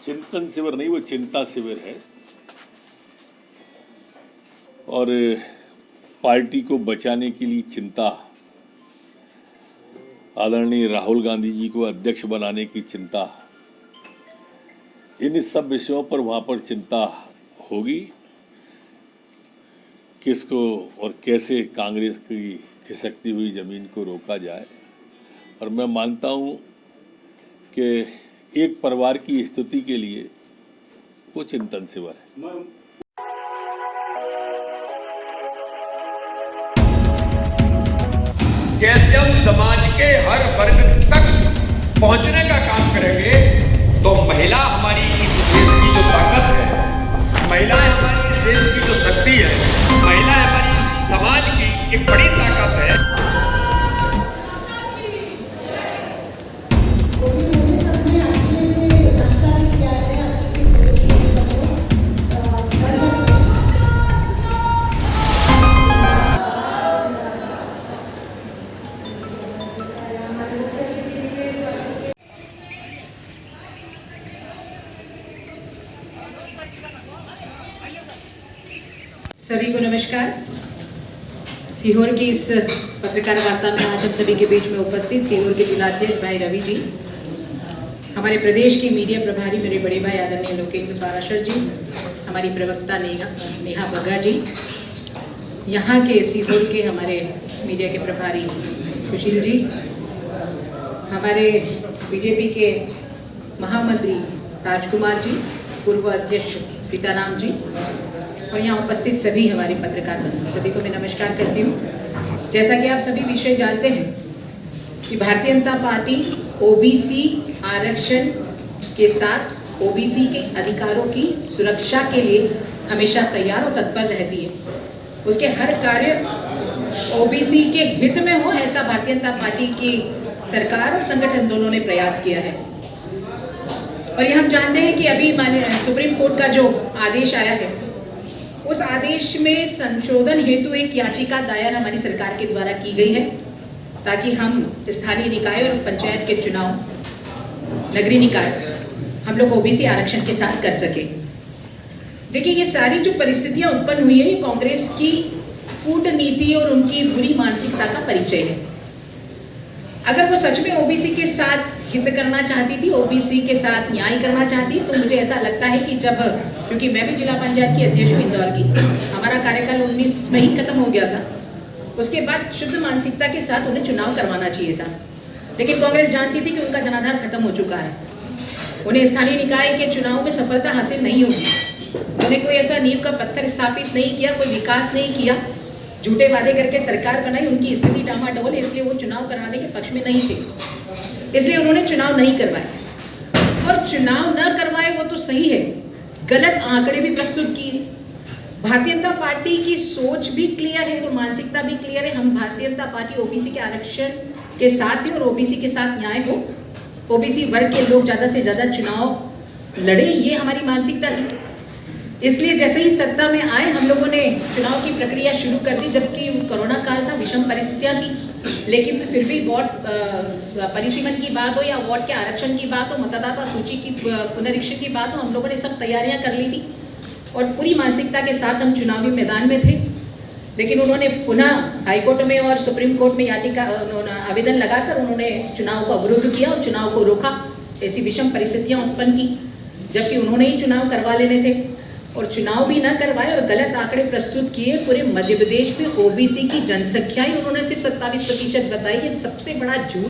चिंतन शिविर नहीं, वो चिंता शिविर है। और पार्टी को बचाने के लिए चिंता, आदरणीय राहुल गांधी जी को अध्यक्ष बनाने की चिंता, इन सब विषयों पर वहां पर चिंता होगी। किसको और कैसे कांग्रेस की खिसकती हुई जमीन को रोका जाए। और मैं मानता हूं कि एक परिवार की स्थिति के लिए वो चिंतन शिविर है। कैसे हम समाज के हर वर्ग तक पहुंचने का काम करेंगे, तो महिला हमारी इस देश की जो ताकत है, महिला हमारी इस देश की जो शक्ति है, महिला हमारी इस समाज की एक बड़ी ताकत है। सभी को नमस्कार। सीहोर की इस पत्रकार वार्ता में आज हम सभी के बीच में उपस्थित सीहोर के जिलाध्यक्ष भाई रवि जी, हमारे प्रदेश की मीडिया प्रभारी मेरे बड़े भाई आदरणीय लोकेंद्र पाराशर जी, हमारी प्रवक्ता नेहा बग्गा जी, यहाँ के सीहोर के हमारे मीडिया के प्रभारी सुशील जी, हमारे बीजेपी के महामंत्री राजकुमार जी, पूर्व अध्यक्ष सीताराम जी, और यहाँ उपस्थित सभी हमारे पत्रकार बंधु, सभी को मैं नमस्कार करती हूँ। जैसा कि आप सभी विषय जानते हैं कि भारतीय जनता पार्टी ओबीसी आरक्षण के साथ ओबीसी के अधिकारों की सुरक्षा के लिए हमेशा तैयार और तत्पर रहती है। उसके हर कार्य ओबीसी के हित में हो, ऐसा भारतीय जनता पार्टी की सरकार और संगठन दोनों ने प्रयास किया है। और ये हम जानते हैं कि अभी सुप्रीम कोर्ट का जो आदेश आया है, उस आदेश में संशोधन हेतु एक याचिका दायर हमारी सरकार के द्वारा की गई है, ताकि हम स्थानीय निकाय और पंचायत के चुनाव, नगरीय निकाय, हम लोग ओबीसी आरक्षण के साथ कर सके। देखिए, ये सारी जो परिस्थितियां उत्पन्न हुई है, ये कांग्रेस की कूटनीति और उनकी बुरी मानसिकता का परिचय है। अगर वो सच में ओबीसी के साथ हित करना चाहती थी, ओबीसी के साथ न्याय करना चाहती, तो मुझे ऐसा लगता है कि जब, क्योंकि मैं भी जिला पंचायत की अध्यक्ष हूँ इंदौर की, हमारा कार्यकाल 19 में ही खत्म हो गया था, उसके बाद शुद्ध मानसिकता के साथ उन्हें चुनाव करवाना चाहिए था। लेकिन कांग्रेस जानती थी कि उनका जनाधार खत्म हो चुका है, उन्हें स्थानीय निकाय के चुनाव में सफलता हासिल नहीं होगी। उन्हें कोई ऐसा नींव का पत्थर स्थापित नहीं किया, कोई विकास नहीं किया, झूठे वादे करके सरकार बनाई, उनकी स्थिति डामाडोल, इसलिए वो चुनाव कराने के पक्ष में नहीं थे, इसलिए उन्होंने चुनाव नहीं करवाए। और चुनाव न करवाए वो तो सही है, गलत आंकड़े भी प्रस्तुत किए। भारतीय जनता पार्टी की सोच भी क्लियर है और मानसिकता भी क्लियर है। हम भारतीय जनता पार्टी ओबीसी के आरक्षण के साथ ही और ओबीसी के साथ न्याय हो, ओबीसी वर्ग के लोग ज्यादा से ज्यादा चुनाव लड़े, ये हमारी मानसिकता थी। इसलिए जैसे ही सत्ता में आए, हम लोगों ने चुनाव की प्रक्रिया शुरू कर दी, जबकि कोरोना काल था, विषम परिस्थितियां थी, लेकिन फिर भी वार्ड परिसीमन की बात हो या वार्ड के आरक्षण की बात हो, मतदाता सूची की पुनरीक्षण की बात हो, हम लोगों ने सब तैयारियां कर ली थी और पूरी मानसिकता के साथ हम चुनावी मैदान में थे। लेकिन उन्होंने पुनः हाईकोर्ट में और सुप्रीम कोर्ट में याचिका आवेदन लगाकर उन्होंने चुनाव को अवरुद्ध किया और चुनाव को रोका, ऐसी विषम परिस्थितियां उत्पन्न की, जबकि उन्होंने ही चुनाव करवा लेने थे और चुनाव भी न करवाए और गलत आंकड़े प्रस्तुत किए। पूरे मध्य प्रदेश में ओबीसी की जनसंख्या ही उन्होंने सिर्फ 27% बताई। ये सबसे बड़ा झूठ